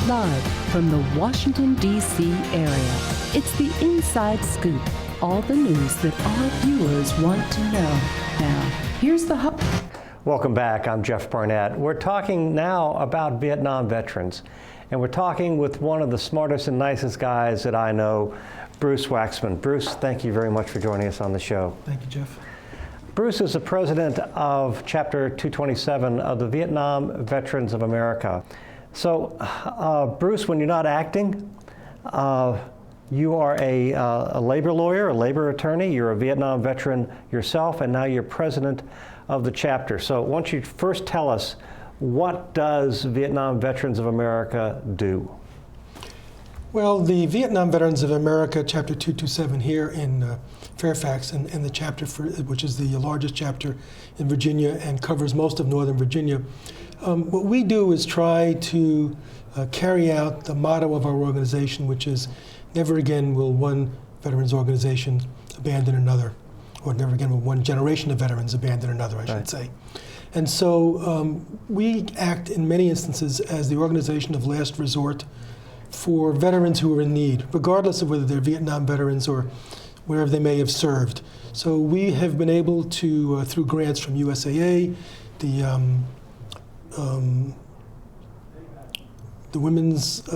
Live from the Washington, D.C. area, it's the Inside Scoop. All the news that our viewers want to know. Now, here's the hub. Welcome back. I'm Jeff Barnett. We're talking now about Vietnam veterans, and we're talking with one of the smartest and nicest guys that I know, Bruce Waxman. Bruce, thank you very much for joining us on the show. Thank you, Jeff. Bruce is the president of Chapter 227 of the Vietnam Veterans of America. So, Bruce, when you're not acting, you are a labor lawyer, a labor attorney. You're a Vietnam veteran yourself, and now you're president of the chapter. So why don't you first tell us, what does Vietnam Veterans of America do? Well, the Vietnam Veterans of America, Chapter 227 here in Fairfax, and the chapter, which is the largest chapter in Virginia and covers most of Northern Virginia. What we do is try to carry out the motto of our organization, which is, never again will one veterans organization abandon another, or never again will one generation of veterans abandon another, I should say. And so we act in many instances as the organization of last resort for veterans who are in need, regardless of whether they're Vietnam veterans or wherever they may have served. So we have been able to, through grants from USAA, the Women's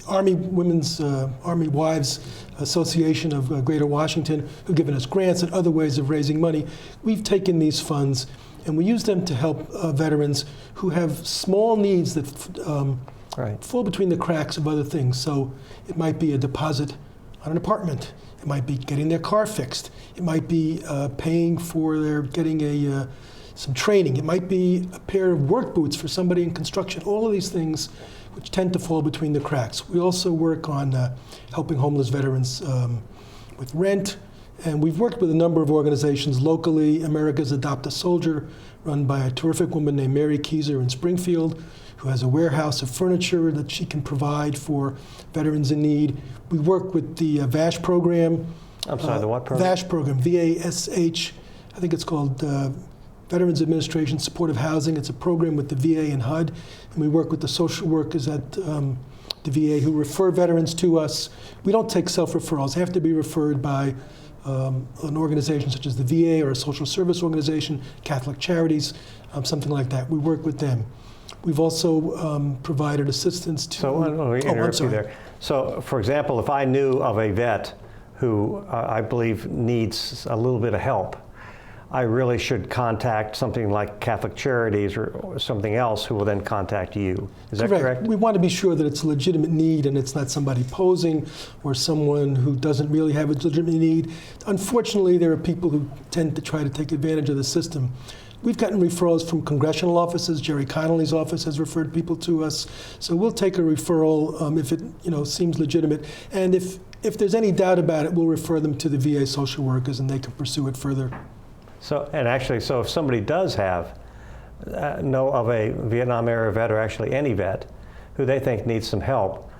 Army Wives Association of Greater Washington, who've given us grants and other ways of raising money. We've taken these funds and we use them to help veterans who have small needs that fall between the cracks of other things. So it might be a deposit on an apartment. It might be getting their car fixed. It might be paying for their getting some training. It might be a pair of work boots for somebody in construction. All of these things which tend to fall between the cracks. We also work on helping homeless veterans with rent, and we've worked with a number of organizations locally. America's Adopt a Soldier, run by a terrific woman named Mary Keyser in Springfield, who has a warehouse of furniture that she can provide for veterans in need. We work with the VASH program. I'm sorry, the what program? VASH program, VASH. I think it's called Veterans Administration Supportive Housing. It's a program with the VA and HUD, and we work with the social workers at the VA who refer veterans to us. We don't take self-referrals. They have to be referred by an organization such as the VA or a social service organization, Catholic Charities, something like that. We work with them. We've also provided assistance to... So, let me interrupt you there. So, for example, if I knew of a vet who I believe needs a little bit of help, I really should contact something like Catholic Charities or something else who will then contact you. Is that correct? We want to be sure that it's a legitimate need and it's not somebody posing or someone who doesn't really have a legitimate need. Unfortunately, there are people who tend to try to take advantage of the system. We've gotten referrals from congressional offices. Jerry Connolly's office has referred people to us. So we'll take a referral if it seems legitimate. And if there's any doubt about it, we'll refer them to the VA social workers and they can pursue it further. So, and actually, so if somebody does have, know of a Vietnam era vet, or actually any vet, who they think needs some help,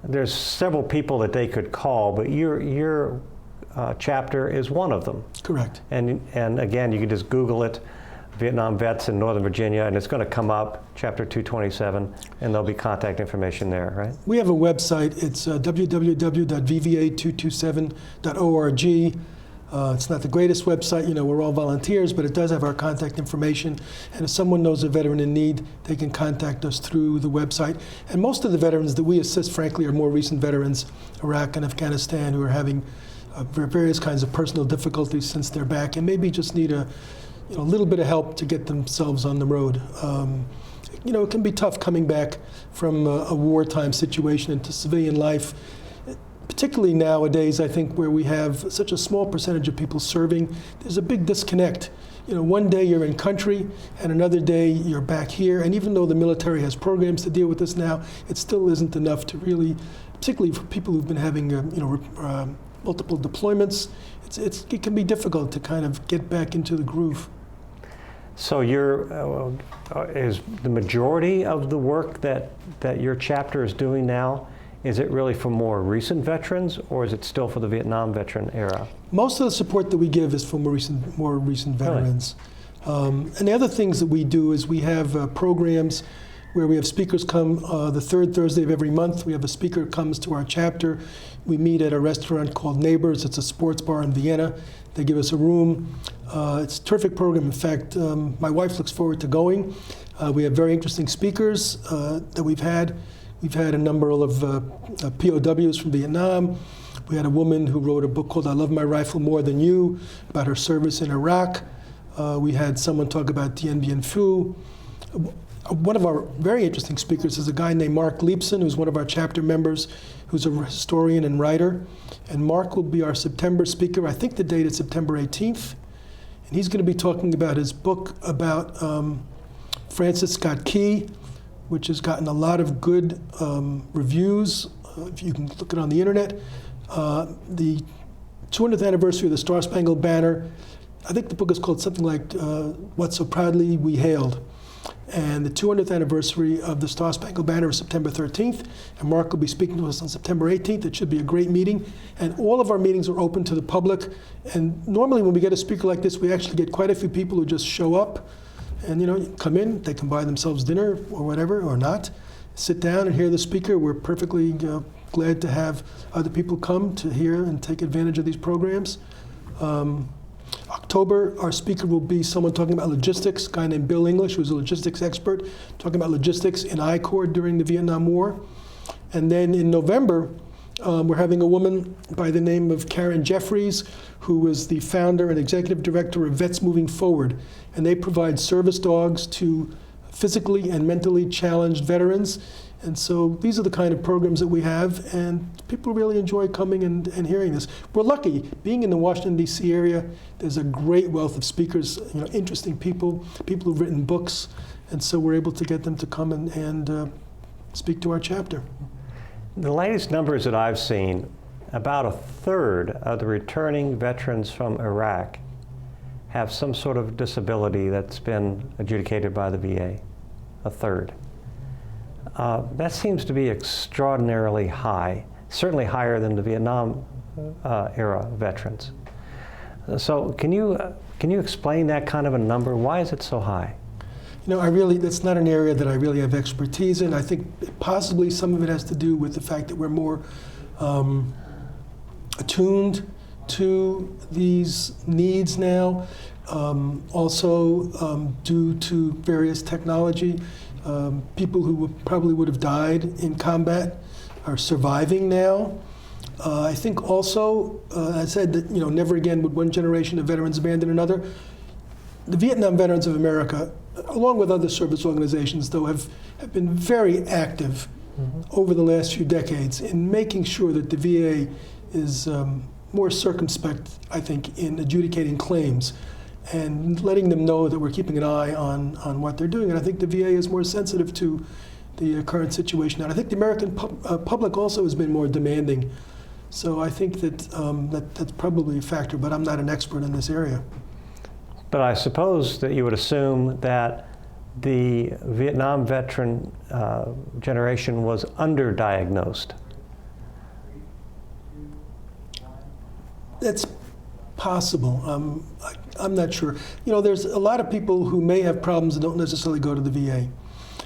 there's several people that they could call, but your chapter is one of them. Correct. And again, you can just Google it, Vietnam Vets in Northern Virginia, and it's going to come up, Chapter 227, and there'll be contact information there, right? We have a website. It's www.vva227.org. It's not the greatest website, we're all volunteers, but it does have our contact information. And if someone knows a veteran in need, they can contact us through the website. And most of the veterans that we assist, frankly, are more recent veterans, Iraq and Afghanistan, who are having various kinds of personal difficulties since they're back and maybe just need a little bit of help to get themselves on the road. It can be tough coming back from a wartime situation into civilian life. Particularly nowadays, I think, where we have such a small percentage of people serving, there's a big disconnect. One day you're in country, and another day you're back here. And even though the military has programs to deal with this now, it still isn't enough to really, particularly for people who've been having, multiple deployments. It can be difficult to kind of get back into the groove. So is the majority of the work that your chapter is doing now, is it really for more recent veterans, or is it still for the Vietnam veteran era? Most of the support that we give is for more recent veterans. Really? And the other things that we do is we have programs where we have speakers come the third Thursday of every month. We have a speaker comes to our chapter. We meet at a restaurant called Neighbors. It's a sports bar in Vienna. They give us a room. It's a terrific program. In fact, my wife looks forward to going. We have very interesting speakers that we've had. We've had a number of POWs from Vietnam. We had a woman who wrote a book called I Love My Rifle More Than You, about her service in Iraq. We had someone talk about Dien Bien Phu. One of our very interesting speakers is a guy named Mark Leipson, who's one of our chapter members, who's a historian and writer. And Mark will be our September speaker. I think the date is September 18th. And he's going to be talking about his book about Francis Scott Key, which has gotten a lot of good reviews. If you can look it on the internet. The 200th anniversary of the Star Spangled Banner, I think the book is called something like What So Proudly We Hailed. And the 200th anniversary of the Star Spangled Banner is September 13th, and Mark will be speaking to us on September 18th. It should be a great meeting. And all of our meetings are open to the public. And normally when we get a speaker like this, we actually get quite a few people who just show up and, come in. They can buy themselves dinner or whatever, or not. Sit down and hear the speaker. We're perfectly glad to have other people come to hear and take advantage of these programs. October, our speaker will be someone talking about logistics, a guy named Bill English, who's a logistics expert, talking about logistics in I-Corps during the Vietnam War. And then in November, we're having a woman by the name of Karen Jeffries, who is the founder and executive director of Vets Moving Forward. And they provide service dogs to physically and mentally challenged veterans. And so these are the kind of programs that we have, and people really enjoy coming and hearing this. We're lucky, being in the Washington, D.C. area, there's a great wealth of speakers, interesting people who've written books, and so we're able to get them to come and speak to our chapter. The latest numbers that I've seen, about a third of the returning veterans from Iraq have some sort of disability that's been adjudicated by the VA, a third. That seems to be extraordinarily high, certainly higher than the Vietnam era veterans. So can you explain that kind of a number? Why is it so high? That's not an area that I really have expertise in. I think possibly some of it has to do with the fact that we're more attuned to these needs now. Also due to various technology. People who probably would have died in combat are surviving now. I think also, I said that never again would one generation of veterans abandon another. The Vietnam Veterans of America, along with other service organizations, though, have been very active over the last few decades in making sure that the VA is more circumspect, I think, in adjudicating claims and letting them know that we're keeping an eye on what they're doing. And I think the VA is more sensitive to the current situation. And I think the American public also has been more demanding. So I think that that's probably a factor, but I'm not an expert in this area. But I suppose that you would assume that the Vietnam veteran generation was underdiagnosed. That's possible. I'm not sure. There's a lot of people who may have problems and don't necessarily go to the VA.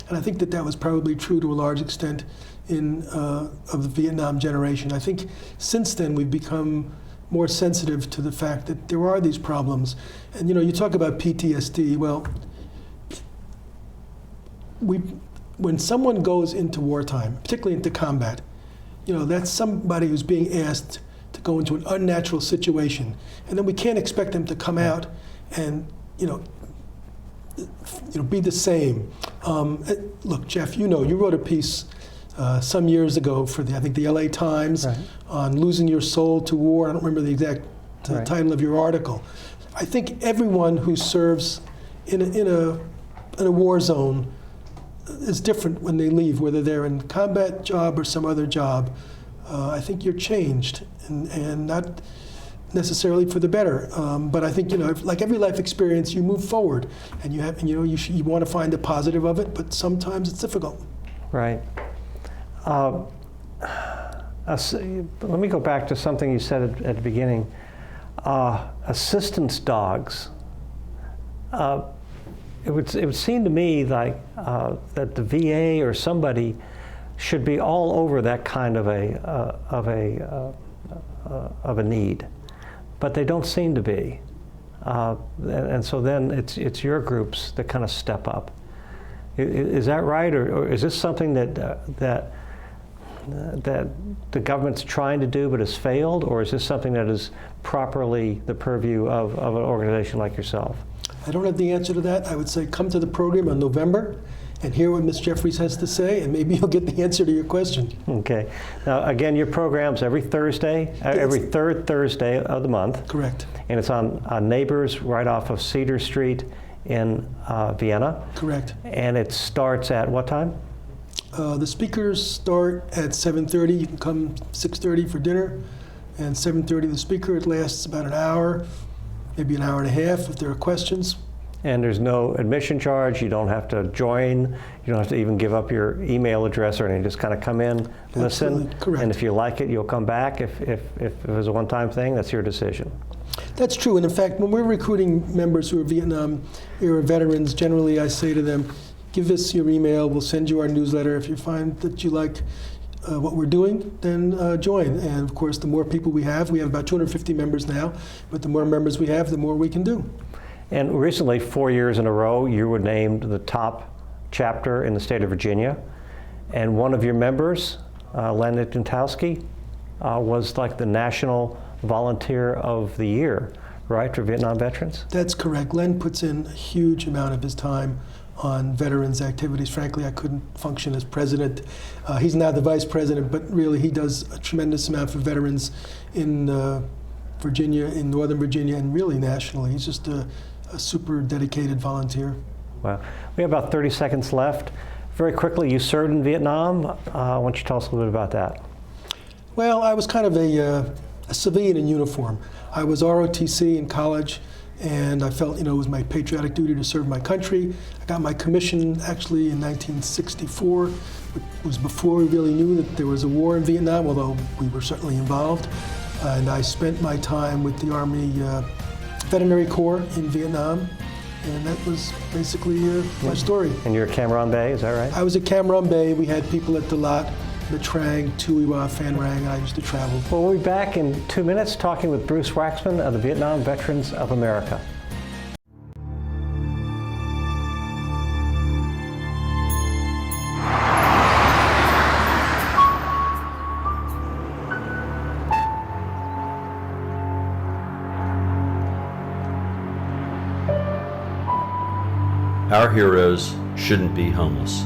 And I think that was probably true to a large extent of the Vietnam generation. I think since then we've become more sensitive to the fact that there are these problems. And you talk about PTSD. Well, when someone goes into wartime, particularly into combat, that's somebody who's being asked to go into an unnatural situation, and then we can't expect them to come out and be the same. Look, Jeff, you wrote a piece some years ago for I think the LA Times on losing your soul to war. I don't remember the exact title of your article. I think everyone who serves in a war zone is different when they leave, whether they're in a combat job or some other job. I think you're changed, and not necessarily for the better. But I think like every life experience, you move forward, and you want to find the positive of it. But sometimes it's difficult. Right. Let me go back to something you said at the beginning. Assistance dogs. it would seem to me like that the VA or somebody should be all over that kind of a need, but they don't seem to be, and so then it's your groups that kind of step up. Is that right, or is this something that the government's trying to do but has failed, or is this something that is properly the purview of an organization like yourself? I don't have the answer to that. I would say come to the program in November and hear what Ms. Jeffries has to say, and maybe you'll get the answer to your question. Okay. Now, again, your program's every Thursday, every third Thursday of the month. Correct. And it's on Neighbors right off of Cedar Street in Vienna. Correct. And it starts at what time? The speakers start at 7:30. You can come 6:30 for dinner, and 7:30 the speaker. It lasts about an hour, maybe an hour and a half if there are questions. And there's no admission charge. You don't have to join. You don't have to even give up your email address or anything. Just kind of come in, listen. Absolutely. Correct. And if you like it, you'll come back. If it was a one-time thing, that's your decision. That's true. And in fact, when we're recruiting members who are Vietnam-era veterans, generally I say to them, give us your email. We'll send you our newsletter. If you find that you like what we're doing, then join. And of course, the more people we have about 250 members now, but the more members we have, the more we can do. And recently, 4 years in a row, you were named the top chapter in the state of Virginia. And one of your members, Len Nitentowski, was like the National Volunteer of the Year, right, for Vietnam veterans? That's correct. Len puts in a huge amount of his time on veterans activities. Frankly, I couldn't function as president. He's now the vice president, but really he does a tremendous amount for veterans in Virginia, in Northern Virginia, and really nationally. He's just a super dedicated volunteer. Wow. We have about 30 seconds left. Very quickly, you served in Vietnam. Why don't you tell us a little bit about that? Well, I was kind of a civilian in uniform. I was ROTC in college, and I felt, it was my patriotic duty to serve my country. I got my commission actually in 1964. It was before we really knew that there was a war in Vietnam, although we were certainly involved. And I spent my time with the Army Veterinary Corps in Vietnam, and that was basically my story. And you're at Cam Ranh Bay, is that right? I was at Cam Ranh Bay. We had people at the lot, the Trang, Tui Wa, Phan Rang. I used to travel. Well, we'll be back in 2 minutes talking with Bruce Waxman of the Vietnam Veterans of America. Our heroes shouldn't be homeless.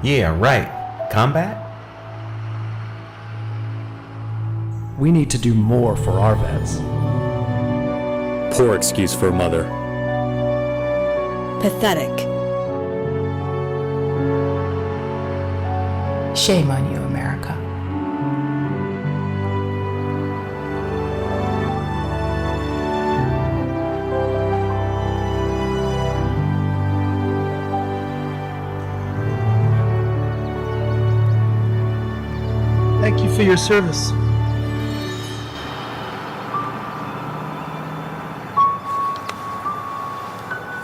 Yeah, right. Combat? We need to do more for our vets. Poor excuse for a mother. Pathetic. Shame on you, America. Thank you for your service.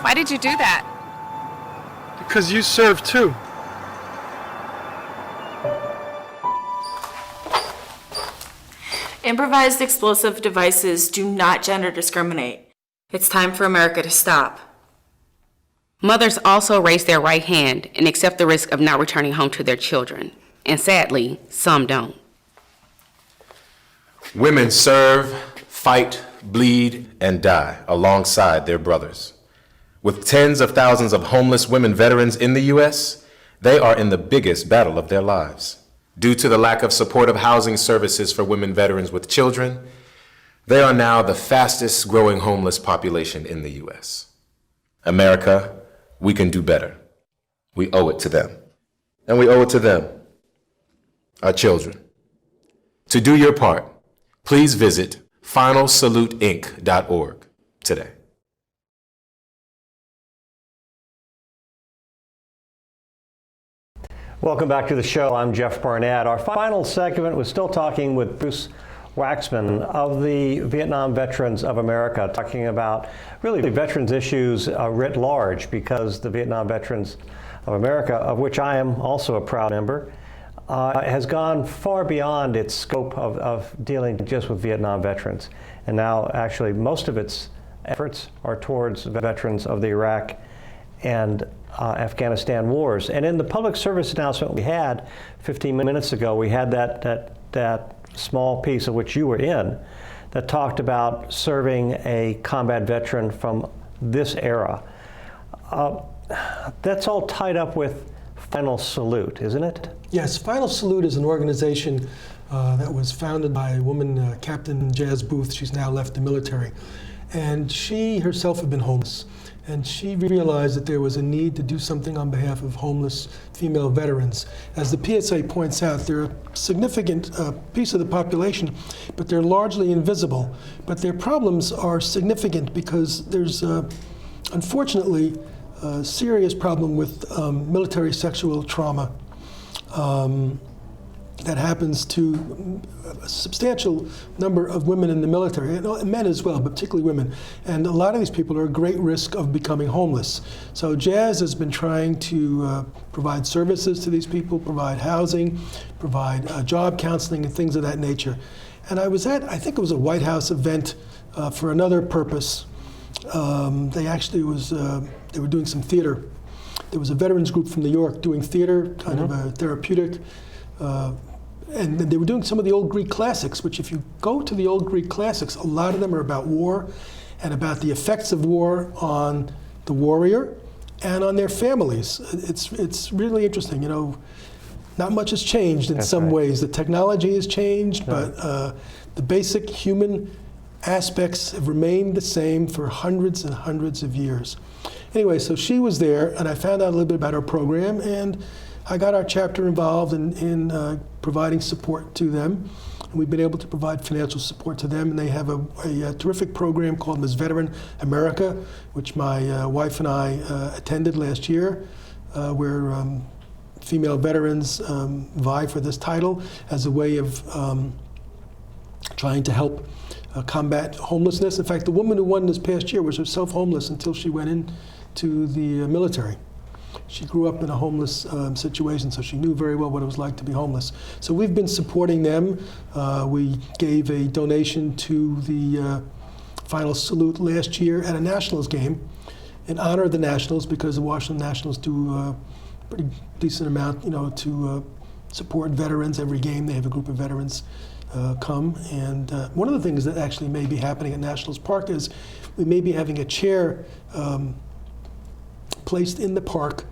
Why did you do that? Because you served too. Improvised explosive devices do not gender discriminate. It's time for America to stop. Mothers also raise their right hand and accept the risk of not returning home to their children. And sadly, some don't. Women serve, fight, bleed, and die alongside their brothers. With tens of thousands of homeless women veterans in the U.S., they are in the biggest battle of their lives. Due to the lack of supportive housing services for women veterans with children, they are now the fastest growing homeless population in the U.S. America, we can do better. We owe it to them. And we owe it to them, our children. To do your part, please visit finalsaluteinc.org today. Welcome back to the show. I'm Jeff Barnett. Our final segment was still talking with Bruce Waxman of the Vietnam Veterans of America, talking about really veterans issues writ large, because the Vietnam Veterans of America, of which I am also a proud member, has gone far beyond its scope of dealing just with Vietnam veterans. And now actually most of its efforts are towards veterans of the Iraq and Afghanistan wars. And in the public service announcement we had 15 minutes ago, we had that small piece of which you were in that talked about serving a combat veteran from this era. That's all tied up with Final Salute, isn't it? Yes, Final Salute is an organization that was founded by a woman, Captain Jazz Booth. She's now left the military. And she herself had been homeless. And she realized that there was a need to do something on behalf of homeless female veterans. As the PSA points out, they're a significant piece of the population, but they're largely invisible. But their problems are significant because there's, unfortunately, a serious problem with military sexual trauma that happens to a substantial number of women in the military, and men as well, but particularly women. And a lot of these people are at great risk of becoming homeless. So Jazz has been trying to provide services to these people, provide housing, provide job counseling and things of that nature. And I was at, I think it was a White House event for another purpose. They were doing some theater. There was a veterans group from New York doing theater, kind of a therapeutic, and they were doing some of the old Greek classics, which if you go to the old Greek classics, a lot of them are about war and about the effects of war on the warrior and on their families. It's really interesting. You know, not much has changed in some ways. The technology has changed, but the basic human aspects have remained the same for hundreds and hundreds of years. Anyway, so she was there, and I found out a little bit about her program, and I got our chapter involved in providing support to them. And we've been able to provide financial support to them, and they have a terrific program called Ms. Veteran America, which my wife and I attended last year, where female veterans vie for this title as a way of trying to help combat homelessness. In fact, the woman who won this past year was herself homeless until she went into the military. She grew up in a homeless situation, so she knew very well what it was like to be homeless. So we've been supporting them. We gave a donation to the Final Salute last year at a Nationals game in honor of the Nationals, because the Washington Nationals do a pretty decent amount, you know, to support veterans. Every game they have a group of veterans come. And one of the things that actually may be happening at Nationals Park is we may be having a chair placed in the park,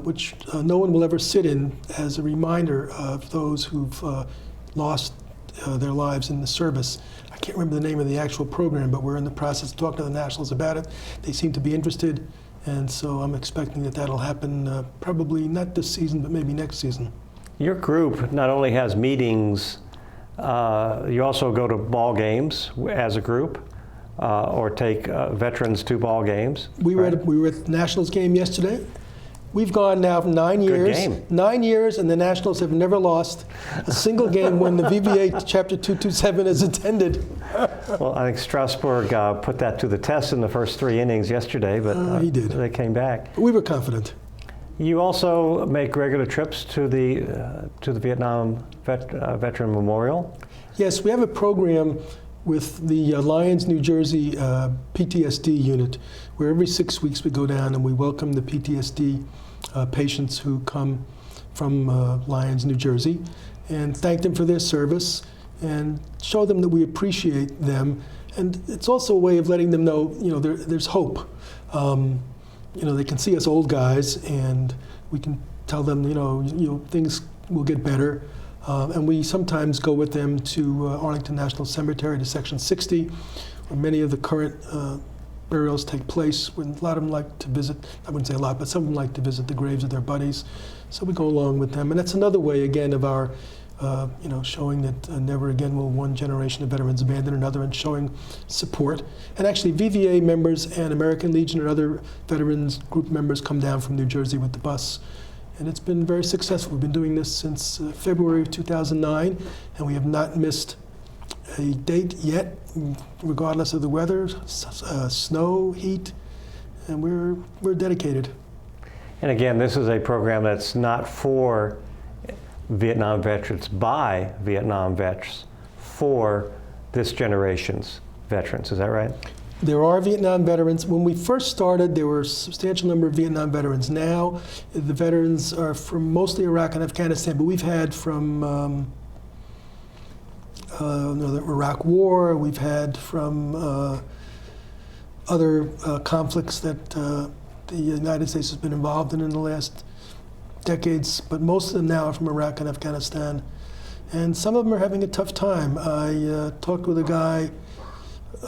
which no one will ever sit in, as a reminder of those who've lost their lives in the service. I can't remember the name of the actual program, but we're in the process of talking to the Nationals about it. They seem to be interested, and so I'm expecting that that'll happen probably not this season, but maybe next season. Your group not only has meetings, you also go to ball games as a group, or take veterans to ball games. We were at the Nationals game yesterday. We've gone now for 9 years. Good game. 9 years, and the Nationals have never lost a single game when the VVA Chapter 227 is attended. Well, I think Strasburg put that to the test in the first 3 innings yesterday, but he did. They came back. We were confident. You also make regular trips to the Vietnam Veteran Memorial? Yes, we have a program with the Lyons, New Jersey PTSD unit, where every 6 weeks we go down and we welcome the PTSD patients who come from Lyons, New Jersey, and thank them for their service and show them that we appreciate them. And it's also a way of letting them know, you know, there's hope. You know, they can see us old guys, and we can tell them, you know, things will get better. And we sometimes go with them to Arlington National Cemetery, to Section 60, where many of the current burials take place. When a lot of them like to visit, I wouldn't say a lot, but some of them like to visit the graves of their buddies. So we go along with them. And that's another way, again, of our, you know, showing that never again will one generation of veterans abandon another, and showing support. And actually, VVA members and American Legion and other veterans group members come down from New Jersey with the bus. And it's been very successful. We've been doing this since February of 2009, and we have not missed a date yet, regardless of the weather, snow, heat, and we're dedicated. And again, this is a program that's not for Vietnam veterans, by Vietnam vets, for this generation's veterans. Is that right? There are Vietnam veterans. When we first started, there were a substantial number of Vietnam veterans. Now, the veterans are from mostly Iraq and Afghanistan, but we've had from the Iraq War, we've had from other conflicts that the United States has been involved in the last decades, but most of them now are from Iraq and Afghanistan. And some of them are having a tough time. I talked with a guy,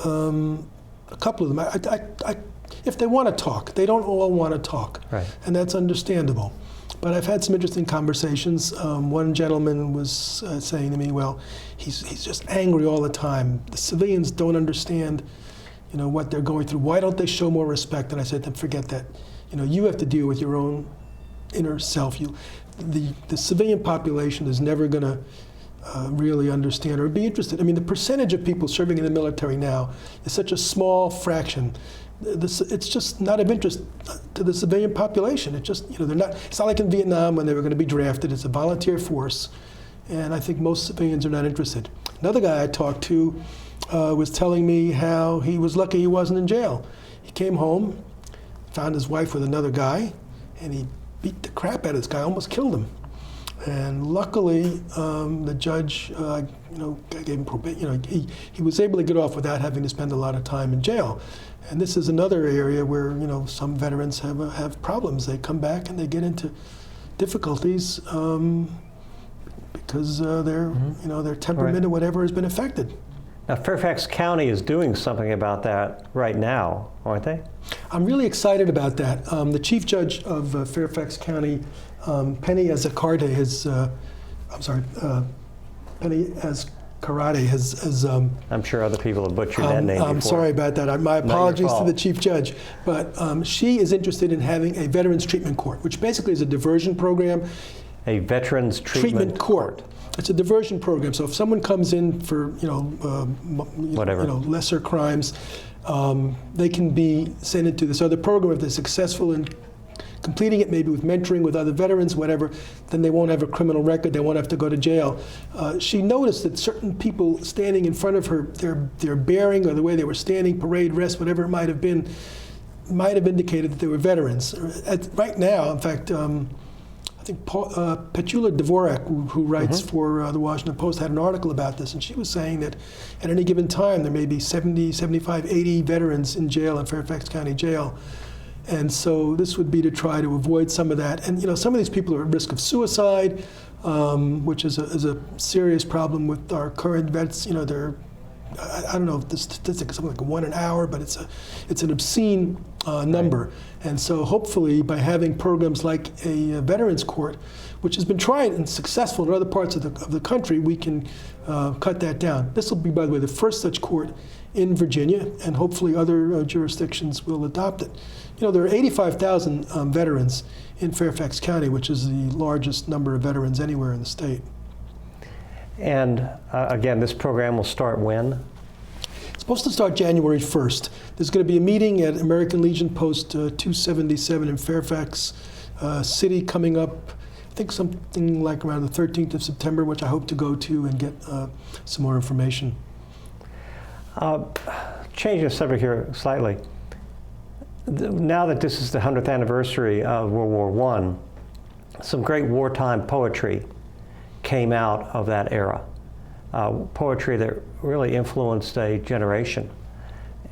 a couple of them. If they want to talk, they don't all want to talk, right. And that's understandable. But I've had some interesting conversations. One gentleman was saying to me, well, he's just angry all the time. The civilians don't understand, what they're going through. Why don't they show more respect? And I said to him, forget that. You have to deal with your own inner self. The civilian population is never going to really understand or be interested. I mean, the percentage of people serving in the military now is such a small fraction. It's just not of interest to the civilian population. It's just, they're not. It's not like in Vietnam when they were going to be drafted. It's a volunteer force, and I think most civilians are not interested. Another guy I talked to was telling me how he was lucky he wasn't in jail. He came home, found his wife with another guy, and he beat the crap out of this guy, almost killed him. And luckily, the judge, gave him probation. He was able to get off without having to spend a lot of time in jail. And this is another area where some veterans have problems. They come back and they get into difficulties because their temperament or whatever has been affected. Now, Fairfax County is doing something about that right now, aren't they? I'm really excited about that. The chief judge of Fairfax County, Penny Azcarate, Penny Azcarate has I'm sure other people have butchered that name before. I'm sorry about that. My apologies to the chief judge. But she is interested in having a veterans treatment court, which basically is a diversion program. A veterans treatment court. It's a diversion program. So if someone comes in for whatever, lesser crimes, they can be sent into this other program. If they're successful in completing it, maybe with mentoring with other veterans, whatever, then they won't have a criminal record. They won't have to go to jail. She noticed that certain people standing in front of her, their bearing or the way they were standing, parade, rest, whatever it might have been, might have indicated that they were veterans. Right now, in fact, I think Petula Dvorak, who writes for the Washington Post, had an article about this, and she was saying that at any given time there may be 70, 75, 80 veterans in jail in Fairfax County Jail. And so this would be to try to avoid some of that. And some of these people are at risk of suicide, which is a serious problem with our current vets. They're, I don't know if the statistic is something like 1 an hour, but it's an obscene number. And so hopefully by having programs like a veterans court, which has been tried and successful in other parts of the country, we can cut that down. This will be, by the way, the first such court in Virginia, and hopefully other jurisdictions will adopt it. There are 85,000 veterans in Fairfax County, which is the largest number of veterans anywhere in the state. And again, this program will start when? It's supposed to start January 1st. There's going to be a meeting at American Legion Post 277 in Fairfax City coming up, I think something like around the 13th of September, which I hope to go to and get some more information. Changing the subject here slightly. Now that this is the 100th anniversary of World War I, some great wartime poetry came out of that era. Poetry that really influenced a generation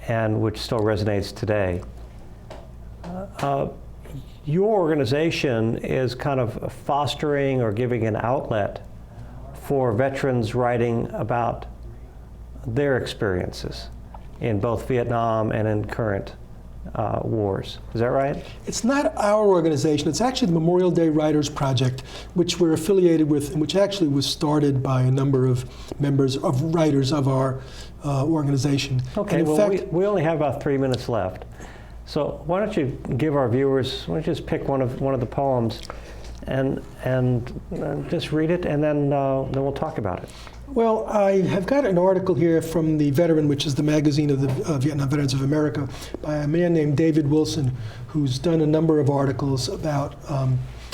and which still resonates today. Your organization is kind of fostering or giving an outlet for veterans writing about their experiences in both Vietnam and in current wars. Is that right? It's not our organization. It's actually the Memorial Day Writers Project, which we're affiliated with, and which actually was started by a number of members of writers of our organization. Okay, well, we only have about 3 minutes left. So why don't you give our viewers, why don't you just pick one of the poems and just read it, and then we'll talk about it. Well, I have got an article here from The Veteran, which is the magazine of the Vietnam Veterans of America, by a man named David Wilson, who's done a number of articles about,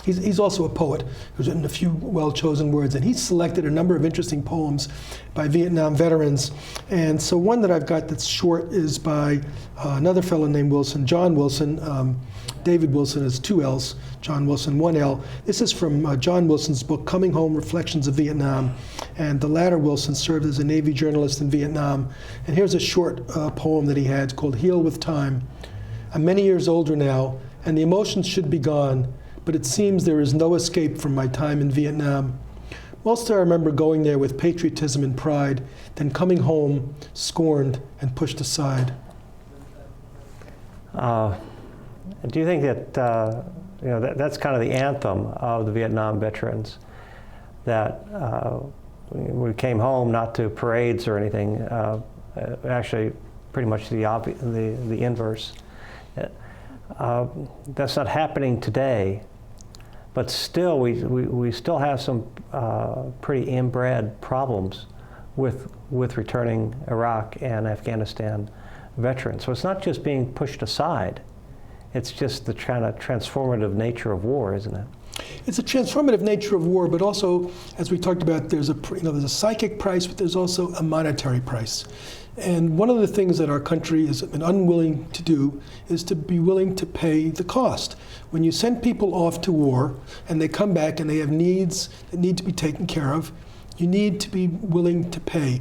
he's also a poet who's written a few well-chosen words, and he's selected a number of interesting poems by Vietnam veterans. And so one that I've got that's short is by another fellow named Wilson, John Wilson. David Wilson is 2 L's, John Wilson 1 L. This is from John Wilson's book, Coming Home, Reflections of Vietnam. And the latter Wilson served as a Navy journalist in Vietnam. And here's a short poem that he had called Heal with Time. I'm many years older now, and the emotions should be gone, but it seems there is no escape from my time in Vietnam. Most I remember going there with patriotism and pride, then coming home scorned and pushed aside. Do you think that that's kind of the anthem of the Vietnam veterans, that we came home not to parades or anything, actually pretty much the inverse. That's not happening today, but still we still have some pretty inbred problems with returning Iraq and Afghanistan veterans. So it's not just being pushed aside. It's just the kind of transformative nature of war, isn't it? It's a transformative nature of war, but also, as we talked about, there's a psychic price, but there's also a monetary price. And one of the things that our country has been unwilling to do is to be willing to pay the cost. When you send people off to war and they come back and they have needs that need to be taken care of, you need to be willing to pay.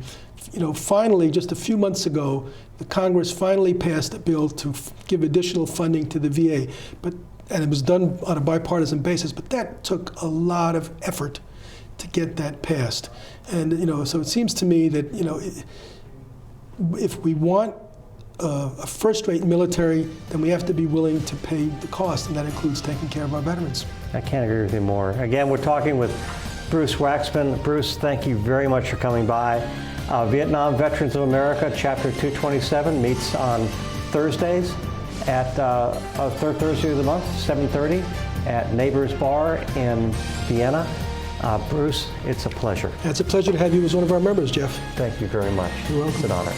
Finally, just a few months ago, the Congress finally passed a bill to give additional funding to the VA, and it was done on a bipartisan basis, but that took a lot of effort to get that passed. And so it seems to me that if we want a first-rate military, then we have to be willing to pay the cost, and that includes taking care of our veterans. I can't agree with you more. Again, we're talking with Bruce Waxman. Bruce, thank you very much for coming by. Vietnam Veterans of America, Chapter 227, meets on Thursdays at third Thursday of the month, 7:30, at Neighbors Bar in Vienna. Bruce, it's a pleasure. It's a pleasure to have you as one of our members, Jeff. Thank you very much. You're welcome. It's an honor.